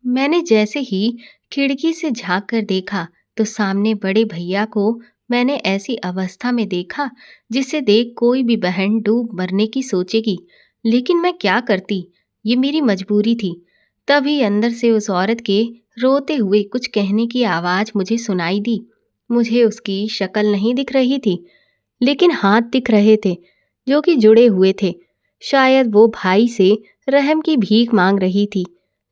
मैंने जैसे ही खिड़की से झांक कर देखा तो सामने बड़े भैया को मैंने ऐसी अवस्था में देखा जिसे देख कोई भी बहन डूब मरने की सोचेगी। लेकिन मैं क्या करती, ये मेरी मजबूरी थी। तभी अंदर से उस औरत के रोते हुए कुछ कहने की आवाज़ मुझे सुनाई दी। मुझे उसकी शक्ल नहीं दिख रही थी, लेकिन हाथ दिख रहे थे जो कि जुड़े हुए थे। शायद वो भाई से रहम की भीख मांग रही थी।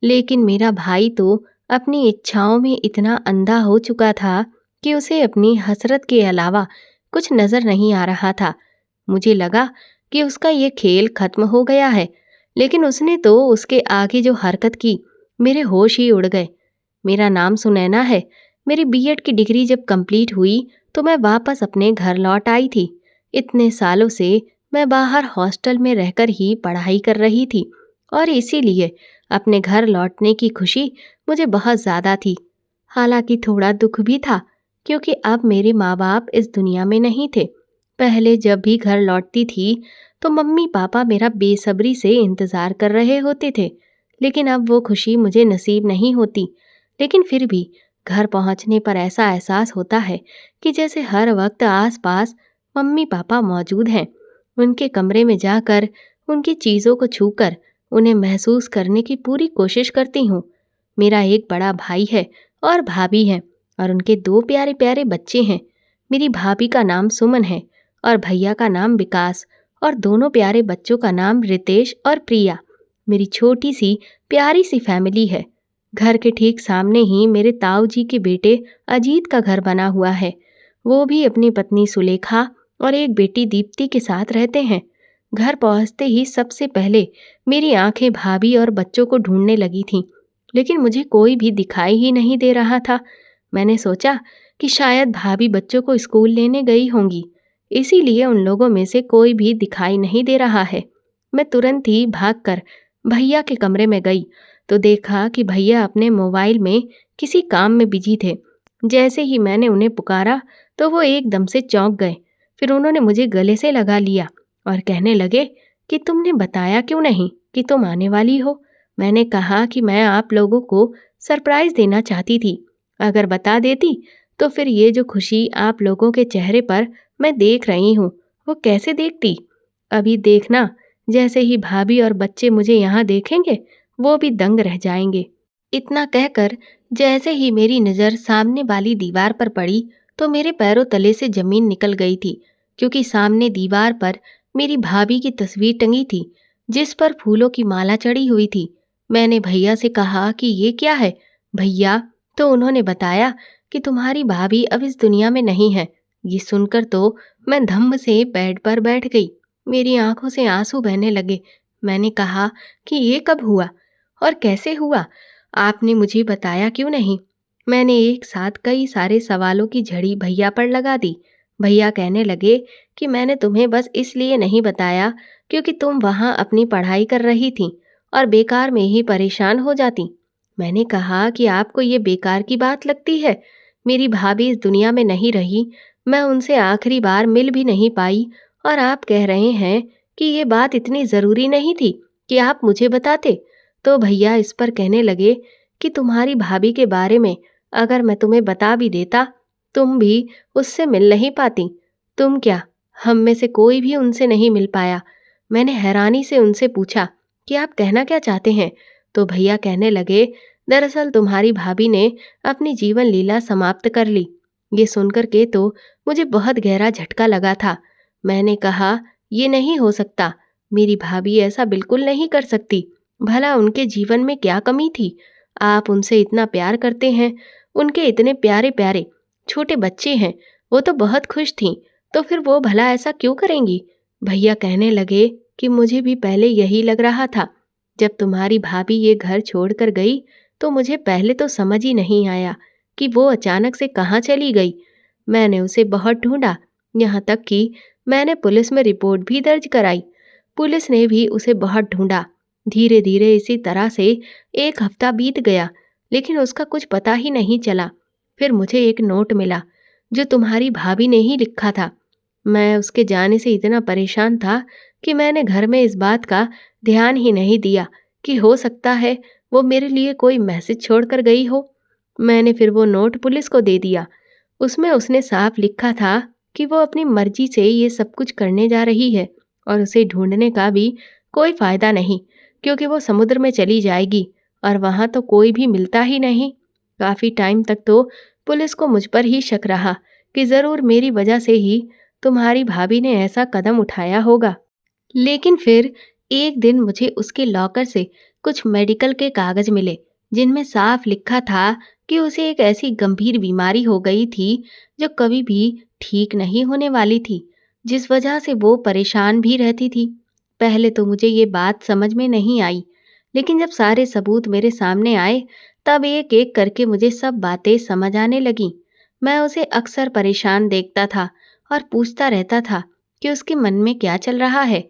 लेकिन मेरा भाई तो अपनी इच्छाओं में इतना अंधा हो चुका था कि उसे अपनी हसरत के अलावा कुछ नजर नहीं आ रहा था। मुझे लगा कि उसका ये खेल खत्म हो गया है, लेकिन उसने तो उसके आगे जो हरकत की, मेरे होश ही उड़ गए। मेरा नाम सुनैना है। मेरी बीएड की डिग्री जब कंप्लीट हुई तो मैं वापस अपने घर लौट आई थी। इतने सालों से मैं बाहर हॉस्टल में रहकर ही पढ़ाई कर रही थी और इसीलिए अपने घर लौटने की खुशी मुझे बहुत ज़्यादा थी। हालांकि थोड़ा दुख भी था, क्योंकि अब मेरे माँ बाप इस दुनिया में नहीं थे। पहले जब भी घर लौटती थी तो मम्मी पापा मेरा बेसब्री से इंतज़ार कर रहे होते थे, लेकिन अब वो खुशी मुझे नसीब नहीं होती। लेकिन फिर भी घर पहुंचने पर ऐसा एहसास होता है कि जैसे हर वक्त आसपास मम्मी पापा मौजूद हैं। उनके कमरे में जाकर उनकी चीज़ों को छूकर उन्हें महसूस करने की पूरी कोशिश करती हूँ। मेरा एक बड़ा भाई है और भाभी है, और उनके दो प्यारे प्यारे बच्चे हैं। मेरी भाभी का नाम सुमन है और भैया का नाम विकास, और दोनों प्यारे बच्चों का नाम रितेश और प्रिया। मेरी छोटी सी प्यारी सी फैमिली है। घर के ठीक सामने ही मेरे ताऊ जी के बेटे अजीत का घर बना हुआ है। वो भी अपनी पत्नी सुलेखा और एक बेटी दीप्ति के साथ रहते हैं। घर पहुंचते ही सबसे पहले मेरी आंखें भाभी और बच्चों को ढूंढने लगी थीं, लेकिन मुझे कोई भी दिखाई ही नहीं दे रहा था। मैंने सोचा कि शायद भाभी बच्चों को स्कूल लेने गई होंगी, इसीलिए उन लोगों में से कोई भी दिखाई नहीं दे रहा है। मैं तुरंत ही भागकर भैया के कमरे में गई तो देखा कि भैया अपने मोबाइल में किसी काम में बिजी थे। जैसे ही मैंने उन्हें पुकारा तो वो एकदम से चौंक गए। फिर उन्होंने मुझे गले से लगा लिया और कहने लगे कि तुमने बताया क्यों नहीं कि तुम आने वाली हो। मैंने कहा कि मैं आप लोगों को सरप्राइज देना चाहती थी। अगर बता देती तो फिर ये जो खुशी आप लोगों के चेहरे पर मैं देख रही हूँ, वो कैसे देखती। अभी देखना, जैसे ही भाभी और बच्चे मुझे यहाँ देखेंगे वो भी दंग रह जाएंगे। इतना कहकर जैसे ही मेरी नज़र सामने वाली दीवार पर पड़ी तो मेरे पैरों तले से जमीन निकल गई थी, क्योंकि सामने दीवार पर मेरी भाभी की तस्वीर टंगी थी जिस पर फूलों की माला चढ़ी हुई थी। मैंने भैया से कहा कि ये क्या है भैया, तो उन्होंने बताया कि तुम्हारी भाभी अब इस दुनिया में नहीं है। ये सुनकर तो मैं धम्म से बेड पर बैठ गई। मेरी आंखों से आंसू बहने लगे। मैंने कहा कि ये कब हुआ और कैसे हुआ, आपने मुझे बताया क्यों नहीं। मैंने एक साथ कई सारे सवालों की झड़ी भैया पर लगा दी। भैया कहने लगे कि मैंने तुम्हें बस इसलिए नहीं बताया क्योंकि तुम वहाँ अपनी पढ़ाई कर रही थी और बेकार में ही परेशान हो जाती। मैंने कहा कि आपको ये बेकार की बात लगती है। मेरी भाभी इस दुनिया में नहीं रही, मैं उनसे आखिरी बार मिल भी नहीं पाई, और आप कह रहे हैं कि ये बात इतनी ज़रूरी नहीं थी कि आप मुझे बताते। तो भैया इस पर कहने लगे कि तुम्हारी भाभी के बारे में अगर मैं तुम्हें बता भी देता, तुम भी उससे मिल नहीं पाती। तुम क्या, हम में से कोई भी उनसे नहीं मिल पाया। मैंने हैरानी से उनसे पूछा कि आप कहना क्या चाहते हैं। तो भैया कहने लगे, दरअसल तुम्हारी भाभी ने अपनी जीवन लीला समाप्त कर ली। ये सुनकर के तो मुझे बहुत गहरा झटका लगा था। मैंने कहा, ये नहीं हो सकता, मेरी भाभी ऐसा बिल्कुल नहीं कर सकती। भला उनके जीवन में क्या कमी थी? आप उनसे इतना प्यार करते हैं, उनके इतने प्यारे प्यारे छोटे बच्चे हैं, वो तो बहुत खुश थीं, तो फिर वो भला ऐसा क्यों करेंगी? भैया कहने लगे कि मुझे भी पहले यही लग रहा था। जब तुम्हारी भाभी ये घर छोड़कर गई तो मुझे पहले तो समझ ही नहीं आया कि वो अचानक से कहाँ चली गई। मैंने उसे बहुत ढूंढा, यहाँ तक कि मैंने पुलिस में रिपोर्ट भी दर्ज कराई। पुलिस ने भी उसे बहुत ढूंढा। धीरे धीरे इसी तरह से एक हफ्ता बीत गया, लेकिन उसका कुछ पता ही नहीं चला। फिर मुझे एक नोट मिला जो तुम्हारी भाभी ने ही लिखा था। मैं उसके जाने से इतना परेशान था कि मैंने घर में इस बात का ध्यान ही नहीं दिया कि हो सकता है वो मेरे लिए कोई मैसेज छोड़कर गई हो। मैंने फिर वो नोट पुलिस को दे दिया। उसमें उसने साफ लिखा था कि वो अपनी मर्जी से ये सब कुछ करने जा रही है और उसे ढूंढने का भी कोई फायदा नहीं, क्योंकि वो समुद्र में चली जाएगी और वहां तो कोई भी मिलता ही नहीं। काफी टाइम तक तो पुलिस को मुझ पर ही शक रहा कि जरूर मेरी वजह से ही तुम्हारी भाभी ने ऐसा कदम उठाया होगा। लेकिन फिर एक दिन मुझे उसके लॉकर से कुछ मेडिकल के कागज मिले, जिनमें साफ लिखा था कि उसे एक ऐसी गंभीर बीमारी हो गई थी जो कभी भी ठीक नहीं होने वाली थी, जिस वजह से वो परेशान भी रहती थी। पहले तो मुझे ये बात समझ में नहीं आई, लेकिन जब सारे सबूत मेरे सामने आए, तब एक एक करके मुझे सब बातें समझ आने लगीं। मैं उसे अक्सर परेशान देखता था और पूछता रहता था कि उसके मन में क्या चल रहा है,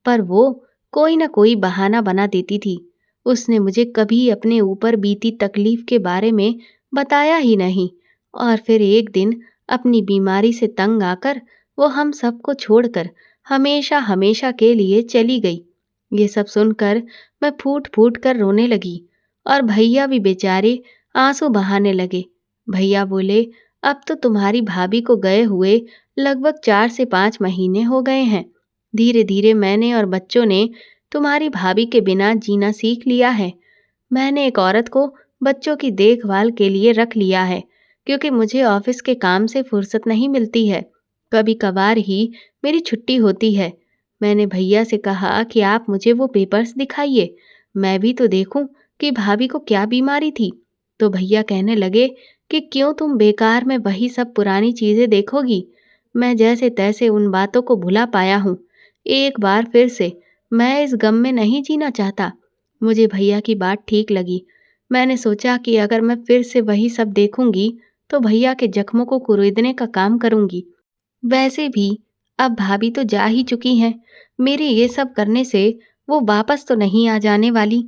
पर वो कोई न कोई बहाना बना देती थी। उसने मुझे कभी अपने ऊपर बीती तकलीफ के बारे में बताया ही नहीं, और फिर एक दिन अपनी बीमारी से तंग आकर वो हम सबको छोड़कर हमेशा हमेशा के लिए चली गई। ये सब सुनकर मैं फूट फूट कर रोने लगी और भैया भी बेचारे आंसू बहाने लगे। भैया बोले, अब तो तुम्हारी भाभी को गए हुए लगभग 4 से 5 महीने हो गए हैं। धीरे धीरे मैंने और बच्चों ने तुम्हारी भाभी के बिना जीना सीख लिया है। मैंने एक औरत को बच्चों की देखभाल के लिए रख लिया है, क्योंकि मुझे ऑफिस के काम से फुर्सत नहीं मिलती है। कभी कभार ही मेरी छुट्टी होती है। मैंने भैया से कहा कि आप मुझे वो पेपर्स दिखाइए, मैं भी तो देखूं कि भाभी को क्या बीमारी थी। तो भैया कहने लगे कि क्यों तुम बेकार में वही सब पुरानी चीजें देखोगी। मैं जैसे तैसे उन बातों को भुला पाया हूँ। एक बार फिर से मैं इस गम में नहीं जीना चाहता। मुझे भैया की बात ठीक लगी। मैंने सोचा कि अगर मैं फिर से वही सब देखूंगी तो भैया के जख्मों को कुरेदने का काम करूंगी। वैसे भी अब भाभी तो जा ही चुकी हैं। मेरे ये सब करने से वो वापस तो नहीं आ जाने वाली।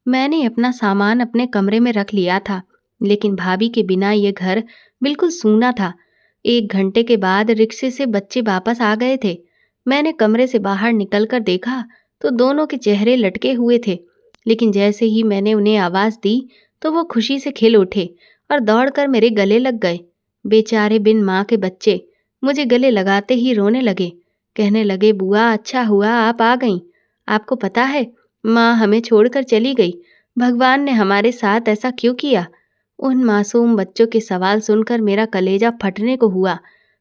मैंने अपना सामान अपने कमरे में रख लिया था, लेकिन भाभी के बिना ये घर बिल्कुल सूना था। 1 घंटे के बाद रिक्शे से बच्चे वापस आ गए थे। मैंने कमरे से बाहर निकलकर देखा तो दोनों के चेहरे लटके हुए थे, लेकिन जैसे ही मैंने उन्हें आवाज़ दी तो वो खुशी से खिल उठे और दौड़कर मेरे गले लग गए। बेचारे बिन माँ के बच्चे मुझे गले लगाते ही रोने लगे। कहने लगे, बुआ अच्छा हुआ आप आ गईं। आपको पता है, माँ हमें छोड़कर चली गई। भगवान ने हमारे साथ ऐसा क्यों किया? उन मासूम बच्चों के सवाल सुनकर मेरा कलेजा फटने को हुआ।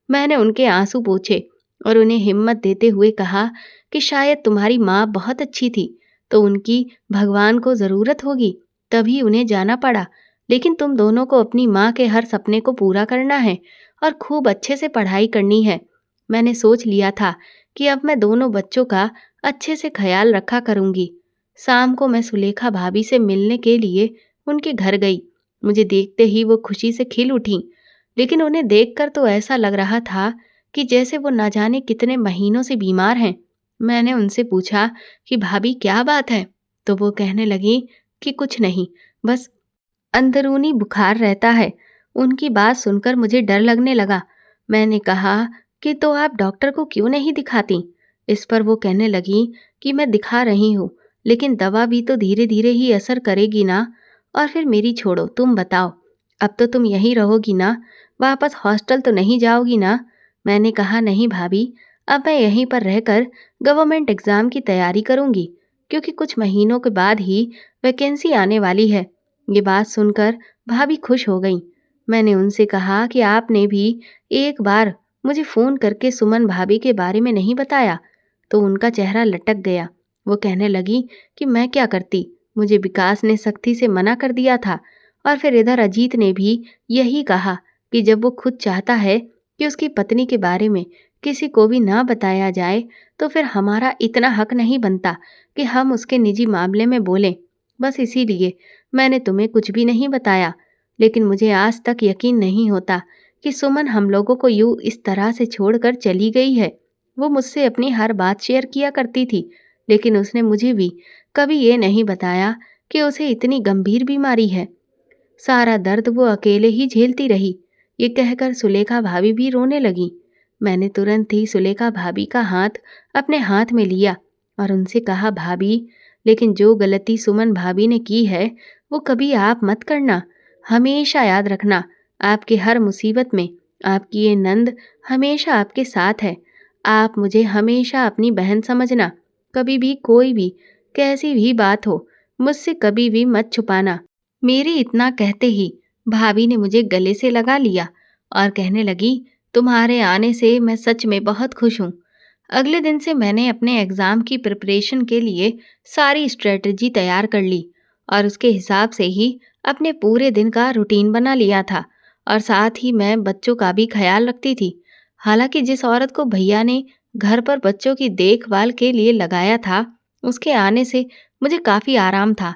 मैंने उनके आंसू पोंछे और उन्हें हिम्मत देते हुए कहा कि शायद तुम्हारी माँ बहुत अच्छी थी, तो उनकी भगवान को ज़रूरत होगी, तभी उन्हें जाना पड़ा। लेकिन तुम दोनों को अपनी माँ के हर सपने को पूरा करना है और खूब अच्छे से पढ़ाई करनी है। मैंने सोच लिया था कि अब मैं दोनों बच्चों का अच्छे से ख्याल रखा करूँगी। शाम को मैं सुलेखा भाभी से मिलने के लिए उनके घर गई। मुझे देखते ही वो खुशी से खिल उठीं, लेकिन उन्हें देखकर तो ऐसा लग रहा था कि जैसे वो न जाने कितने महीनों से बीमार हैं। मैंने उनसे पूछा कि भाभी क्या बात है? तो वो कहने लगी कि कुछ नहीं, बस अंदरूनी बुखार रहता है। उनकी बात सुनकर मुझे डर लगने लगा। मैंने कहा कि तो आप डॉक्टर को क्यों नहीं दिखाती? इस पर वो कहने लगी कि मैं दिखा रही हूँ, लेकिन दवा भी तो धीरे धीरे ही असर करेगी ना। और फिर मेरी छोड़ो, तुम बताओ, अब तो तुम यहीं रहोगी ना? वापस हॉस्टल तो नहीं जाओगी ना? मैंने कहा नहीं भाभी, अब मैं यहीं पर रहकर गवर्नमेंट एग्ज़ाम की तैयारी करूँगी, क्योंकि कुछ महीनों के बाद ही वैकेंसी आने वाली है। ये बात सुनकर भाभी खुश हो गईं। मैंने उनसे कहा कि आपने भी एक बार मुझे फ़ोन करके सुमन भाभी के बारे में नहीं बताया, तो उनका चेहरा लटक गया। वो कहने लगी कि मैं क्या करती, मुझे विकास ने सख्ती से मना कर दिया था, और फिर इधर अजीत ने भी यही कहा कि जब वो खुद चाहता है कि उसकी पत्नी के बारे में किसी को भी ना बताया जाए, तो फिर हमारा इतना हक नहीं बनता कि हम उसके निजी मामले में बोलें। बस इसीलिए मैंने तुम्हें कुछ भी नहीं बताया। लेकिन मुझे आज तक यकीन नहीं होता कि सुमन हम लोगों को यूं इस तरह से छोड़कर चली गई है। वो मुझसे अपनी हर बात शेयर किया करती थी, लेकिन उसने मुझे भी कभी ये नहीं बताया कि उसे इतनी गंभीर बीमारी है। सारा दर्द वो अकेले ही झेलती रही। ये कहकर सुलेखा भाभी भी रोने लगी। मैंने तुरंत ही सुलेखा भाभी का हाथ अपने हाथ में लिया और उनसे कहा, भाभी, लेकिन जो गलती सुमन भाभी ने की है वो कभी आप मत करना। हमेशा याद रखना, आपकी हर मुसीबत में आपकी ये नंद हमेशा आपके साथ है। आप मुझे हमेशा अपनी बहन समझना। कभी भी कोई भी कैसी भी बात हो, मुझसे कभी भी मत छुपाना। मेरे इतना कहते ही भाभी ने मुझे गले से लगा लिया और कहने लगी, तुम्हारे आने से मैं सच में बहुत खुश हूँ। अगले दिन से मैंने अपने एग्ज़ाम की प्रिपरेशन के लिए सारी स्ट्रेटजी तैयार कर ली और उसके हिसाब से ही अपने पूरे दिन का रूटीन बना लिया था। और साथ ही मैं बच्चों का भी ख्याल रखती थी। हालांकि जिस औरत को भैया ने घर पर बच्चों की देखभाल के लिए लगाया था, उसके आने से मुझे काफ़ी आराम था।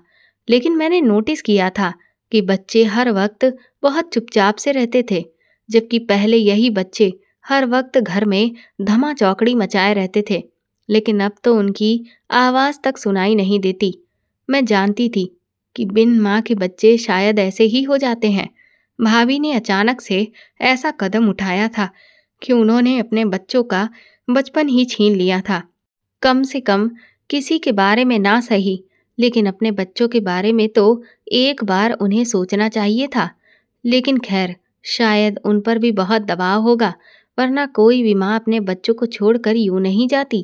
लेकिन मैंने नोटिस किया था कि बच्चे हर वक्त बहुत चुपचाप से रहते थे, जबकि पहले यही बच्चे हर वक्त घर में धमा चौकड़ी मचाए रहते थे। लेकिन अब तो उनकी आवाज़ तक सुनाई नहीं देती। मैं जानती थी कि बिन माँ के बच्चे शायद ऐसे ही हो जाते हैं। भाभी ने अचानक से ऐसा कदम उठाया था कि उन्होंने अपने बच्चों का बचपन ही छीन लिया था। कम से कम किसी के बारे में ना सही, लेकिन अपने बच्चों के बारे में तो एक बार उन्हें सोचना चाहिए था। लेकिन खैर, शायद उन पर भी बहुत दबाव होगा, वरना कोई भी माँ अपने बच्चों को छोड़कर यूं नहीं जाती।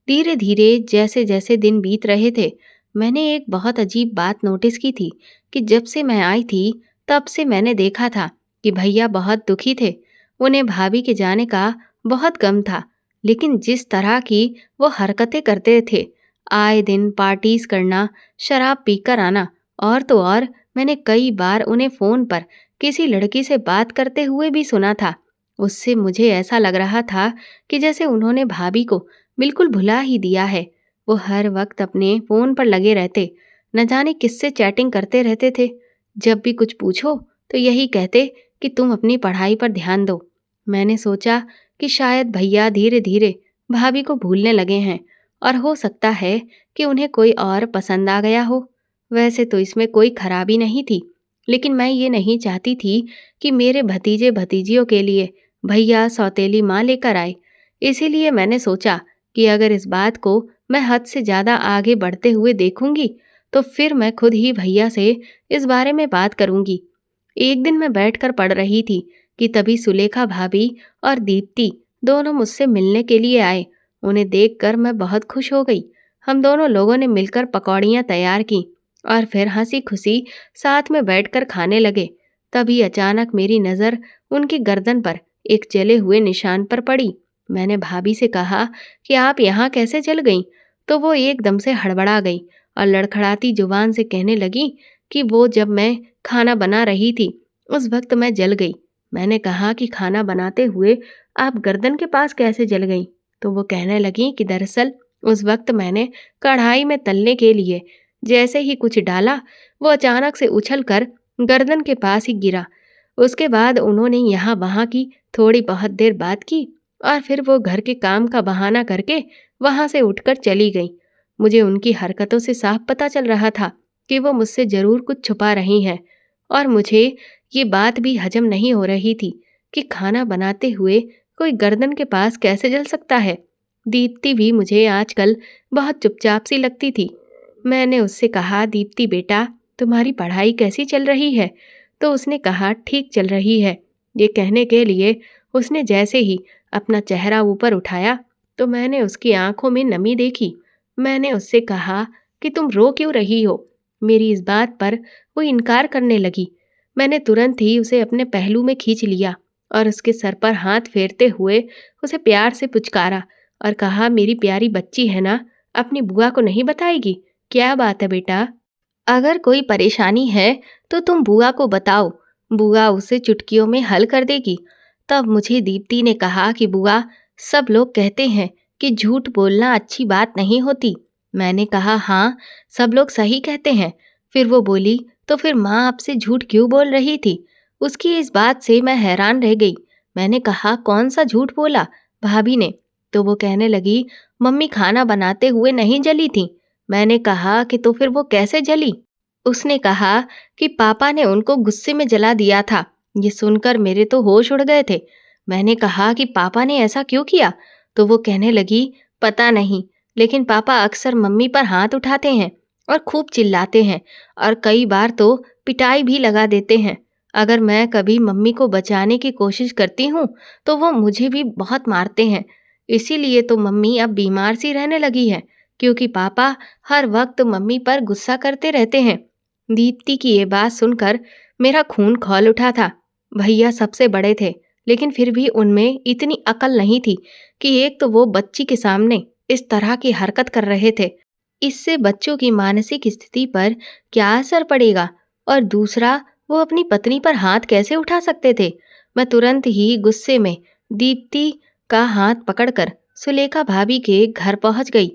धीरे धीरे जैसे जैसे दिन बीत रहे थे, मैंने एक बहुत अजीब बात नोटिस की थी कि जब से मैं आई थी तब से मैंने देखा था कि भैया बहुत दुखी थे। उन्हें भाभी के जाने का बहुत गम था। लेकिन जिस तरह की वो हरकतें करते थे, आए दिन पार्टीज करना, शराब पीकर आना, और तो और मैंने कई बार उन्हें फ़ोन पर किसी लड़की से बात करते हुए भी सुना था। उससे मुझे ऐसा लग रहा था कि जैसे उन्होंने भाभी को बिल्कुल भुला ही दिया है। वो हर वक्त अपने फ़ोन पर लगे रहते, न जाने किससे चैटिंग करते रहते थे। जब भी कुछ पूछो तो यही कहते कि तुम अपनी पढ़ाई पर ध्यान दो। मैंने सोचा कि शायद भैया धीरे धीरे भाभी को भूलने लगे हैं और हो सकता है कि उन्हें कोई और पसंद आ गया हो। वैसे तो इसमें कोई खराबी नहीं थी, लेकिन मैं ये नहीं चाहती थी कि मेरे भतीजे भतीजियों के लिए भैया सौतेली माँ लेकर आए। इसीलिए मैंने सोचा कि अगर इस बात को मैं हद से ज़्यादा आगे बढ़ते हुए देखूंगी तो फिर मैं खुद ही भैया से इस बारे में बात करूंगी। एक दिन मैं बैठकर पढ़ रही थी कि तभी सुलेखा भाभी और दीप्ति दोनों मुझसे मिलने के लिए आए। उन्हें देखकर मैं बहुत खुश हो गई। हम दोनों लोगों ने मिलकर पकौड़ियाँ तैयार की और फिर हंसी खुशी साथ में बैठकर खाने लगे। तभी अचानक मेरी नज़र उनकी गर्दन पर एक जले हुए निशान पर पड़ी। मैंने भाभी से कहा कि आप यहाँ कैसे जल गईं? तो वो एकदम से हड़बड़ा गई और लड़खड़ाती जुबान से कहने लगी कि वो जब मैं खाना बना रही थी उस वक्त मैं जल गई। मैंने कहा कि खाना बनाते हुए आप गर्दन के पास कैसे जल गईं? तो वो कहने लगी कि दरअसल उस वक्त मैंने कढ़ाई में तलने के लिए जैसे ही कुछ डाला, वो अचानक से उछलकर गर्दन के पास ही गिरा। उसके बाद उन्होंने यहाँ वहाँ की थोड़ी बहुत देर बात की और फिर वो घर के काम का बहाना करके वहाँ से उठकर चली गई। मुझे उनकी हरकतों से साफ पता चल रहा था कि वो मुझसे ज़रूर कुछ छुपा रही हैं, और मुझे ये बात भी हजम नहीं हो रही थी कि खाना बनाते हुए कोई गर्दन के पास कैसे जल सकता है। दीप्ति भी मुझे आजकल बहुत चुपचाप सी लगती थी। मैंने उससे कहा, दीप्ति बेटा, तुम्हारी पढ़ाई कैसी चल रही है? तो उसने कहा, ठीक चल रही है। ये कहने के लिए उसने जैसे ही अपना चेहरा ऊपर उठाया तो मैंने उसकी आंखों में नमी देखी। मैंने उससे कहा कि तुम रो क्यों रही हो? मेरी इस बात पर वो इनकार करने लगी। मैंने तुरंत ही उसे अपने पहलू में खींच लिया और उसके सर पर हाथ फेरते हुए उसे प्यार से पुचकारा और कहा, मेरी प्यारी बच्ची है ना, अपनी बुआ को नहीं बताएगी? क्या बात है बेटा? अगर कोई परेशानी है तो तुम बुआ को बताओ, बुआ उसे चुटकियों में हल कर देगी। तब मुझे दीप्ति ने कहा कि बुआ, सब लोग कहते हैं कि झूठ बोलना अच्छी बात नहीं होती। मैंने कहा, हाँ, सब लोग सही कहते हैं। फिर वो बोली, तो फिर माँ आपसे झूठ क्यों बोल रही थी? उसकी इस बात से मैं हैरान रह गई। मैंने कहा, कौन सा झूठ बोला भाभी ने? तो वो कहने लगी, मम्मी खाना बनाते हुए नहीं जली थी। मैंने कहा कि तो फिर वो कैसे जली? उसने कहा कि पापा ने उनको गुस्से में जला दिया था। ये सुनकर मेरे तो होश उड़ गए थे। मैंने कहा कि पापा ने ऐसा क्यों किया? तो वो कहने लगी, पता नहीं, लेकिन पापा अक्सर मम्मी पर हाथ उठाते हैं। और खूब चिल्लाते हैं और कई बार तो पिटाई भी लगा देते हैं। अगर मैं कभी मम्मी को बचाने की कोशिश करती हूँ तो वो मुझे भी बहुत मारते हैं। इसीलिए तो मम्मी अब बीमार सी रहने लगी है, क्योंकि पापा हर वक्त मम्मी पर गुस्सा करते रहते हैं। दीप्ति की ये बात सुनकर मेरा खून खौल उठा था। भैया सबसे बड़े थे, लेकिन फिर भी उनमें इतनी अकल नहीं थी कि एक तो वो बच्ची के सामने इस तरह की हरकत कर रहे थे, इससे बच्चों की मानसिक स्थिति पर क्या असर पड़ेगा, और दूसरा वो अपनी पत्नी पर हाथ कैसे उठा सकते थे। मैं तुरंत ही गुस्से में दीप्ति का हाथ पकड़कर सुलेखा भाभी के घर पहुंच गई।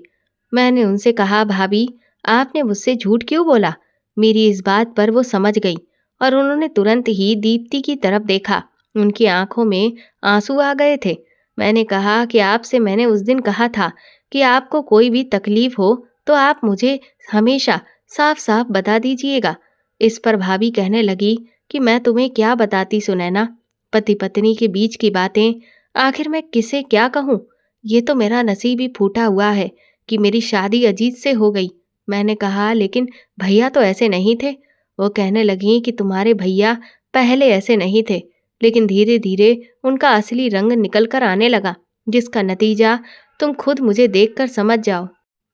मैंने उनसे कहा, भाभी आपने मुझसे झूठ क्यों बोला। मेरी इस बात पर वो समझ गई और उन्होंने तुरंत ही दीप्ति की तरफ देखा। उनकी आंखों में आंसू आ गए थे। मैंने कहा कि आपसे मैंने उस दिन कहा था कि आपको कोई भी तकलीफ हो तो आप मुझे हमेशा साफ साफ बता दीजिएगा। इस पर भाभी कहने लगी कि मैं तुम्हें क्या बताती सुनैना, पति पत्नी के बीच की बातें आखिर मैं किसे क्या कहूँ। ये तो मेरा नसीब ही फूटा हुआ है कि मेरी शादी अजीत से हो गई। मैंने कहा, लेकिन भैया तो ऐसे नहीं थे। वो कहने लगी कि तुम्हारे भैया पहले ऐसे नहीं थे, लेकिन धीरे धीरे उनका असली रंग निकल कर आने लगा, जिसका नतीजा तुम खुद मुझे देखकर समझ जाओ।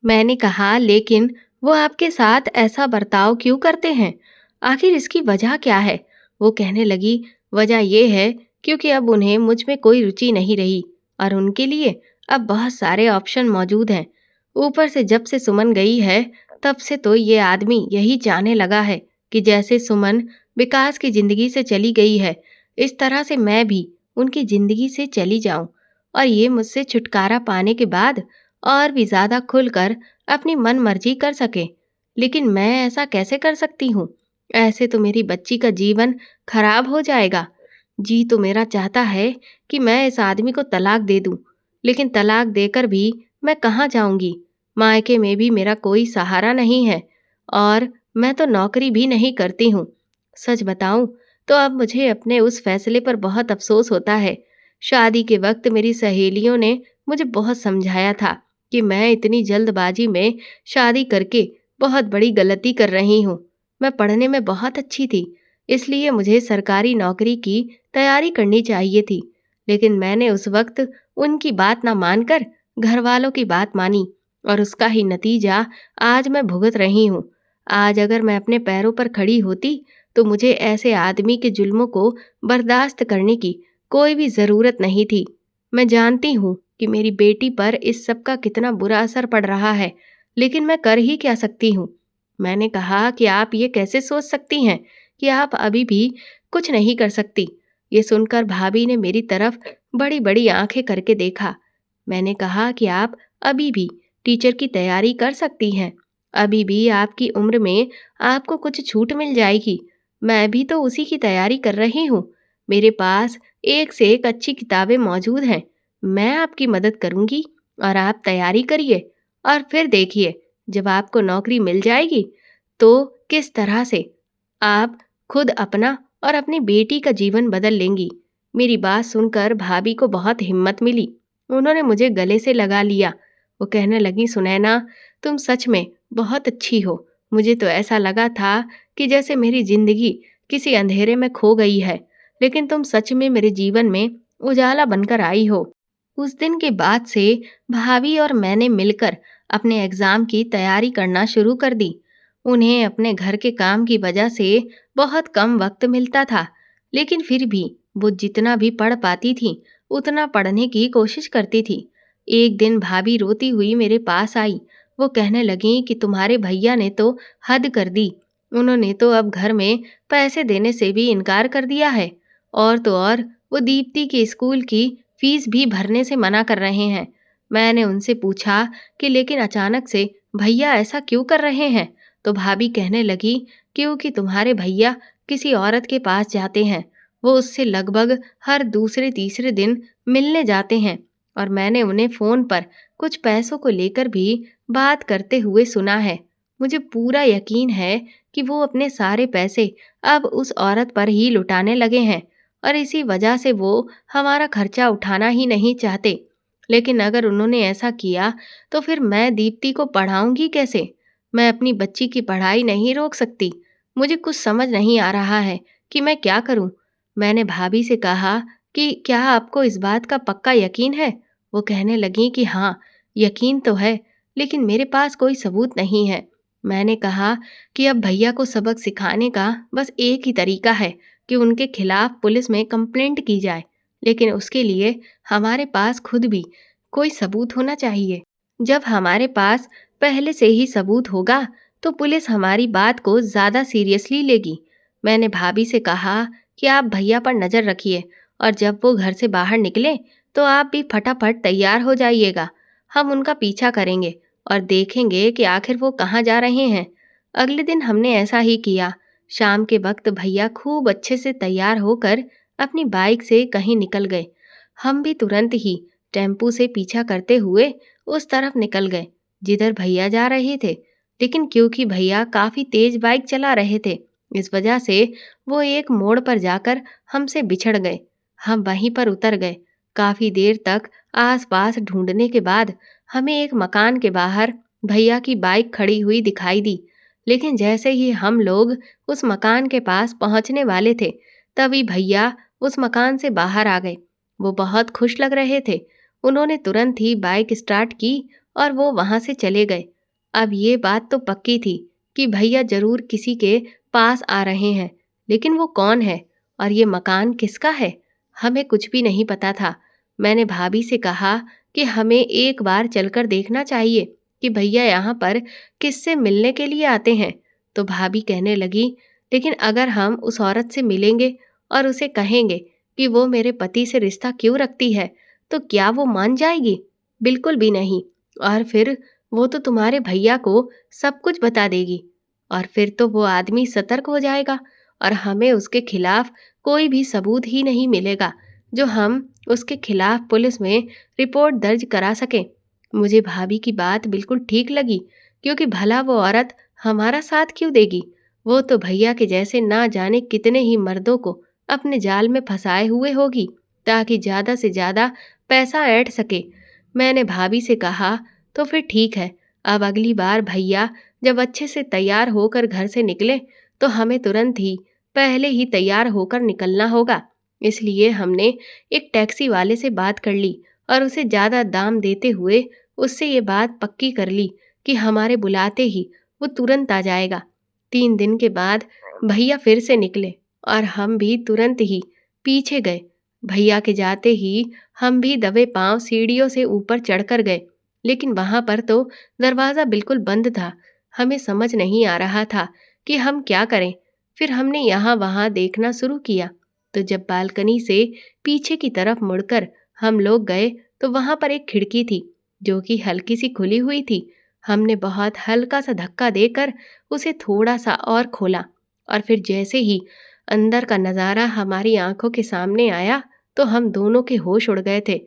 मैंने कहा, लेकिन वो आपके साथ ऐसा बर्ताव क्यों करते हैं, आखिर इसकी वजह क्या है। वो कहने लगी, वजह ये है क्योंकि अब उन्हें मुझ में कोई रुचि नहीं रही और उनके लिए अब बहुत सारे ऑप्शन मौजूद हैं। ऊपर से जब से सुमन गई है तब से तो ये आदमी यही चाहने लगा है कि जैसे सुमन विकास की जिंदगी से चली गई है, इस तरह से मैं भी उनकी जिंदगी से चली जाऊं और ये मुझसे छुटकारा पाने के बाद और भी ज्यादा खुलकर अपनी मन मर्जी कर सके। लेकिन मैं ऐसा कैसे कर सकती हूँ। ऐसे तो मेरी बच्ची का जीवन खराब हो जाएगा। जी तो मेरा चाहता है कि मैं इस आदमी को तलाक दे दूं, लेकिन तलाक देकर भी मैं कहाँ जाऊंगी। मायके में भी मेरा कोई सहारा नहीं है और मैं तो नौकरी भी नहीं करती हूँ। सच बताऊं तो अब मुझे अपने उस फैसले पर बहुत अफसोस होता है। शादी के वक्त मेरी सहेलियों ने मुझे बहुत समझाया था कि मैं इतनी जल्दबाजी में शादी करके बहुत बड़ी गलती कर रही हूँ। मैं पढ़ने में बहुत अच्छी थी, इसलिए मुझे सरकारी नौकरी की तैयारी करनी चाहिए थी। लेकिन मैंने उस वक्त उनकी बात ना मानकर घर वालों की बात मानी और उसका ही नतीजा आज मैं भुगत रही हूँ। आज अगर मैं अपने पैरों पर खड़ी होती तो मुझे ऐसे आदमी के जुल्मों को बर्दाश्त करने की कोई भी ज़रूरत नहीं थी। मैं जानती हूँ कि मेरी बेटी पर इस सब का कितना बुरा असर पड़ रहा है, लेकिन मैं कर ही क्या सकती हूँ। मैंने कहा कि आप ये कैसे सोच सकती हैं कि आप अभी भी कुछ नहीं कर सकती। ये सुनकर भाभी ने मेरी तरफ बड़ी बड़ी आंखें करके देखा। मैंने कहा कि आप अभी भी टीचर की तैयारी कर सकती हैं। अभी भी आपकी उम्र में आपको कुछ छूट मिल जाएगी। मैं भी तो उसी की तैयारी कर रही हूँ। मेरे पास एक से एक अच्छी किताबें मौजूद हैं। मैं आपकी मदद करूँगी और आप तैयारी करिए और फिर देखिए, जब आपको नौकरी मिल जाएगी तो किस तरह से आप खुद अपना और अपनी बेटी का जीवन बदल लेंगी। मेरी बात सुनकर भाभी को बहुत हिम्मत मिली। उन्होंने मुझे गले से लगा लिया। वो कहने लगी, सुनैना तुम सच में बहुत अच्छी हो। मुझे तो ऐसा लगा था कि जैसे मेरी जिंदगी किसी अंधेरे में खो गई है, लेकिन तुम सच में मेरे जीवन में उजाला बनकर आई हो। उस दिन के बाद से भाभी और मैंने मिलकर अपने एग्ज़ाम की तैयारी करना शुरू कर दी। उन्हें अपने घर के काम की वजह से बहुत कम वक्त मिलता था, लेकिन फिर भी वो जितना भी पढ़ पाती थी उतना पढ़ने की कोशिश करती थी। एक दिन भाभी रोती हुई मेरे पास आई। वो कहने लगी कि तुम्हारे भैया ने तो हद कर दी। उन्होंने तो अब घर में पैसे देने से भी इनकार कर दिया है, और तो और वो दीप्ति के स्कूल की फीस भी भरने से मना कर रहे हैं। मैंने उनसे पूछा कि लेकिन अचानक से भैया ऐसा क्यों कर रहे हैं, तो भाभी कहने लगी, क्योंकि तुम्हारे भैया किसी औरत के पास जाते हैं। वो उससे लगभग हर दूसरे तीसरे दिन मिलने जाते हैं और मैंने उन्हें फ़ोन पर कुछ पैसों को लेकर भी बात करते हुए सुना है। मुझे पूरा यकीन है कि वो अपने सारे पैसे अब उस औरत पर ही लुटाने लगे हैं और इसी वजह से वो हमारा खर्चा उठाना ही नहीं चाहते। लेकिन अगर उन्होंने ऐसा किया तो फिर मैं दीप्ति को पढ़ाऊंगी कैसे। मैं अपनी बच्ची की पढ़ाई नहीं रोक सकती। मुझे कुछ समझ नहीं आ रहा है कि मैं क्या करूं। मैंने भाभी से कहा कि क्या आपको इस बात का पक्का यकीन है? वो कहने लगी कि हाँ, यकीन तो है, लेकिन मेरे पास कोई सबूत नहीं है। मैंने कहा कि अब भैया को सबक सिखाने का बस एक ही तरीका है कि उनके खिलाफ पुलिस में कंप्लेंट की जाए, लेकिन उसके लिए हमारे पास खुद भी कोई सबूत होना चाहिए। जब हमारे पास पहले से ही सबूत होगा तो पुलिस हमारी बात को ज़्यादा सीरियसली लेगी। मैंने भाभी से कहा कि आप भैया पर नज़र रखिए और जब वो घर से बाहर निकले तो आप भी फटाफट तैयार हो जाइएगा। हम उनका पीछा करेंगे और देखेंगे कि आखिर वो कहाँ जा रहे हैं। अगले दिन हमने ऐसा ही किया। शाम के वक्त भैया खूब अच्छे से तैयार होकर अपनी बाइक से कहीं निकल गए। हम भी तुरंत ही टेम्पू से पीछा करते हुए उस तरफ निकल गए जिधर भैया जा रहे थे। लेकिन क्योंकि भैया काफ़ी तेज बाइक चला रहे थे, इस वजह से वो एक मोड़ पर जाकर हमसे बिछड़ गए। हम वहीं पर उतर गए। काफ़ी देर तक आसपास ढूंढने के बाद हमें एक मकान के बाहर भैया की बाइक खड़ी हुई दिखाई दी। लेकिन जैसे ही हम लोग उस मकान के पास पहुंचने वाले थे, तभी भैया उस मकान से बाहर आ गए। वो बहुत खुश लग रहे थे। उन्होंने तुरंत ही बाइक स्टार्ट की और वो वहां से चले गए। अब ये बात तो पक्की थी कि भैया जरूर किसी के पास आ रहे हैं, लेकिन वो कौन है और ये मकान किसका है, हमें कुछ भी नहीं पता था। मैंने भाभी से कहा कि हमें एक बार चलकर देखना चाहिए कि भैया यहाँ पर किससे मिलने के लिए आते हैं। तो भाभी कहने लगी, लेकिन अगर हम उस औरत से मिलेंगे और उसे कहेंगे कि वो मेरे पति से रिश्ता क्यों रखती है, तो क्या वो मान जाएगी? बिल्कुल भी नहीं। और फिर वो तो तुम्हारे भैया को सब कुछ बता देगी और फिर तो वो आदमी सतर्क हो जाएगा और हमें उसके खिलाफ कोई भी सबूत ही नहीं मिलेगा जो हम उसके खिलाफ पुलिस में रिपोर्ट दर्ज करा सकें। मुझे भाभी की बात बिल्कुल ठीक लगी, क्योंकि भला वो औरत हमारा साथ क्यों देगी? वो तो भैया के जैसे ना जाने कितने ही मर्दों को अपने जाल में फंसाए हुए होगी ताकि ज़्यादा से ज़्यादा पैसा ऐंठ सके। मैंने भाभी से कहा, तो फिर ठीक है, अब अगली बार भैया जब अच्छे से तैयार होकर घर से निकले तो हमें तुरंत ही पहले ही तैयार होकर निकलना होगा। इसलिए हमने एक टैक्सी वाले से बात कर ली और उसे ज़्यादा दाम देते हुए उससे ये बात पक्की कर ली कि हमारे बुलाते ही वो तुरंत आ जाएगा। 3 दिन के बाद भैया फिर से निकले और हम भी तुरंत ही पीछे गए। भैया के जाते ही हम भी दबे पांव सीढ़ियों से ऊपर चढ़कर गए, लेकिन वहां पर तो दरवाज़ा बिल्कुल बंद था। हमें समझ नहीं आ रहा था कि हम क्या करें। फिर हमने यहाँ वहाँ देखना शुरू किया, तो जब बालकनी से पीछे की तरफ मुड़कर हम लोग गए तो वहां पर एक खिड़की थी जो कि हल्की सी खुली हुई थी। हमने बहुत हल्का सा धक्का देकर उसे थोड़ा सा और खोला और फिर जैसे ही अंदर का नज़ारा हमारी आंखों के सामने आया तो हम दोनों के होश उड़ गए थे।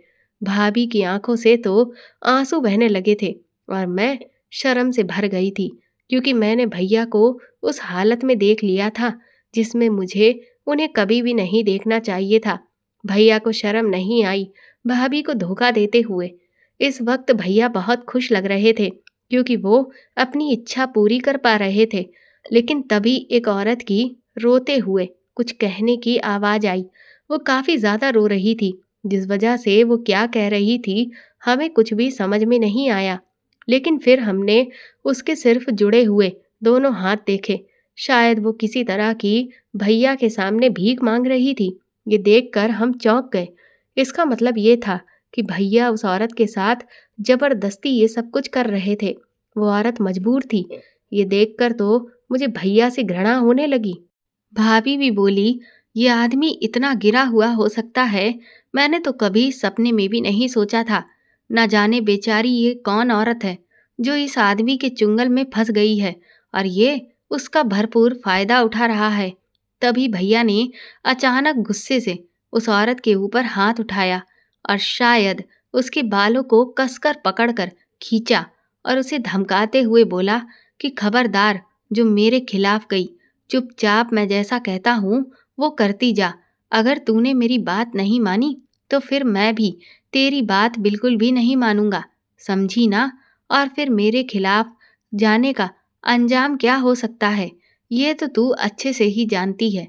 भाभी की आंखों से तो आंसू बहने लगे थे और मैं शर्म से भर गई थी, क्योंकि मैंने भैया को उस हालत में देख लिया था जिसमें मुझे उन्हें कभी भी नहीं देखना चाहिए था। भैया को शर्म नहीं आई भाभी को धोखा देते हुए। इस वक्त भैया बहुत खुश लग रहे थे क्योंकि वो अपनी इच्छा पूरी कर पा रहे थे। लेकिन तभी एक औरत की रोते हुए कुछ कहने की आवाज़ आई। वो काफ़ी ज़्यादा रो रही थी, जिस वजह से वो क्या कह रही थी हमें कुछ भी समझ में नहीं आया। लेकिन फिर हमने उसके सिर्फ जुड़े हुए दोनों हाथ देखे। शायद वो किसी तरह की भैया के सामने भीख मांग रही थी। ये देखकर हम चौंक गए। इसका मतलब ये था कि भैया उस औरत के साथ जबरदस्ती ये सब कुछ कर रहे थे। वो औरत मजबूर थी। ये देखकर तो मुझे भैया से घृणा होने लगी। भाभी भी बोली, ये आदमी इतना गिरा हुआ हो सकता है, मैंने तो कभी सपने में भी नहीं सोचा था। न जाने बेचारी ये कौन औरत है जो इस आदमी के चुंगल में फंस गई है और ये उसका भरपूर फायदा उठा रहा है। तभी भैया ने अचानक गुस्से से उस औरत के ऊपर हाथ उठाया और शायद उसके बालों को कसकर पकड़कर खींचा और उसे धमकाते हुए बोला कि खबरदार, जो मेरे खिलाफ गई, चुपचाप मैं जैसा कहता हूँ वो करती जा। अगर तूने मेरी बात नहीं मानी तो फिर मैं भी तेरी बात बिल्कुल भी नहीं मानूंगा, समझी ना? और फिर मेरे खिलाफ जाने का अंजाम क्या हो सकता है, ये तो तू अच्छे से ही जानती है।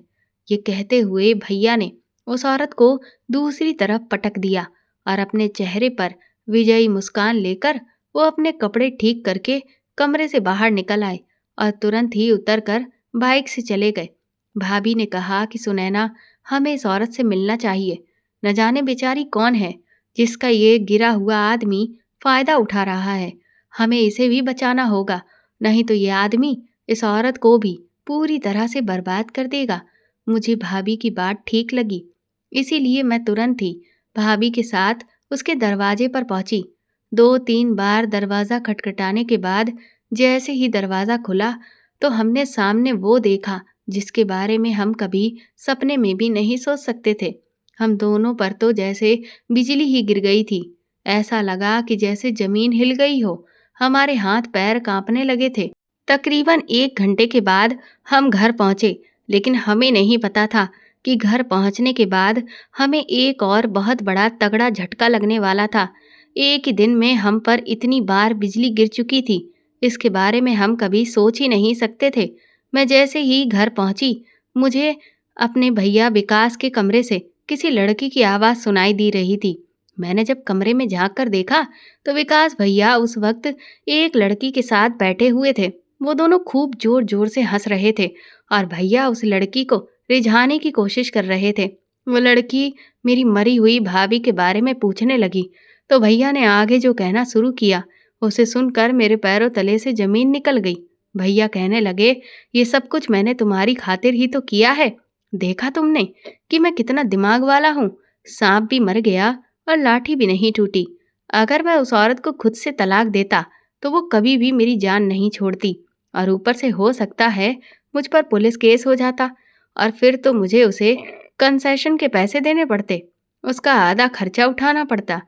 ये कहते हुए भैया ने उस औरत को दूसरी तरफ पटक दिया और अपने चेहरे पर विजयी मुस्कान लेकर वो अपने कपड़े ठीक करके कमरे से बाहर निकल आए और तुरंत ही उतरकर बाइक से चले गए। भाभी ने कहा कि सुनैना, हमें इस औरत से मिलना चाहिए। न जाने बेचारी कौन है जिसका ये गिरा हुआ आदमी फायदा उठा रहा है। हमें इसे भी बचाना होगा, नहीं तो ये आदमी इस औरत को भी पूरी तरह से बर्बाद कर देगा। मुझे भाभी की बात ठीक लगी, इसीलिए मैं तुरंत ही भाभी के साथ उसके दरवाजे पर पहुंची। 2-3 बार दरवाज़ा खटखटाने के बाद जैसे ही दरवाज़ा खुला तो हमने सामने वो देखा जिसके बारे में हम कभी सपने में भी नहीं सोच सकते थे। हम दोनों पर तो जैसे बिजली ही गिर गई थी। ऐसा लगा कि जैसे ज़मीन हिल गई हो। हमारे हाथ पैर कांपने लगे थे। तकरीबन 1 घंटे के बाद हम घर पहुंचे, लेकिन हमें नहीं पता था कि घर पहुंचने के बाद हमें एक और बहुत बड़ा तगड़ा झटका लगने वाला था। एक ही दिन में हम पर इतनी बार बिजली गिर चुकी थी, इसके बारे में हम कभी सोच ही नहीं सकते थे। मैं जैसे ही घर पहुंची, मुझे अपने भैया विकास के कमरे से किसी लड़की की आवाज़ सुनाई दी रही थी। मैंने जब कमरे में झांक कर देखा तो विकास भैया उस वक्त एक लड़की के साथ बैठे हुए थे। वो दोनों खूब जोर जोर से हंस रहे थे और भैया उस लड़की को रिझाने की कोशिश कर रहे थे। वो लड़की मेरी मरी हुई भाभी के बारे में पूछने लगी तो भैया ने आगे जो कहना शुरू किया, उसे सुनकर मेरे पैरों तले से जमीन निकल गई। भैया कहने लगे, ये सब कुछ मैंने तुम्हारी खातिर ही तो किया है। देखा तुमने कि मैं कितना दिमाग वाला हूँ। सांप भी मर गया और लाठी भी नहीं टूटी। अगर मैं उस औरत को खुद से तलाक देता तो वो कभी भी मेरी जान नहीं छोड़ती, और ऊपर से हो सकता है मुझ पर पुलिस केस हो जाता और फिर तो मुझे उसे कंसेशन के पैसे देने पड़ते, उसका आधा खर्चा उठाना पड़ता।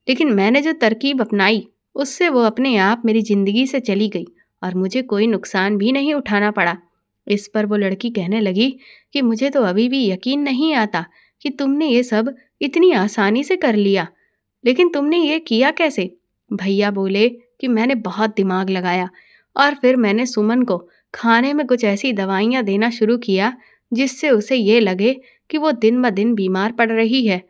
लेकिन मैंने जो तरकीब अपनाई उससे वो अपने आप मेरी जिंदगी से चली गई और मुझे कोई नुकसान भी नहीं उठाना पड़ा। इस पर वो लड़की कहने लगी कि मुझे तो अभी भी यकीन नहीं आता कि तुमने ये सब इतनी आसानी से कर लिया, लेकिन तुमने ये किया कैसे? भैया बोले कि मैंने बहुत दिमाग लगाया और फिर मैंने सुमन को खाने में कुछ ऐसी दवाइयाँ देना शुरू किया जिससे उसे ये लगे कि वो दिन ब दिन बीमार पड़ रही है।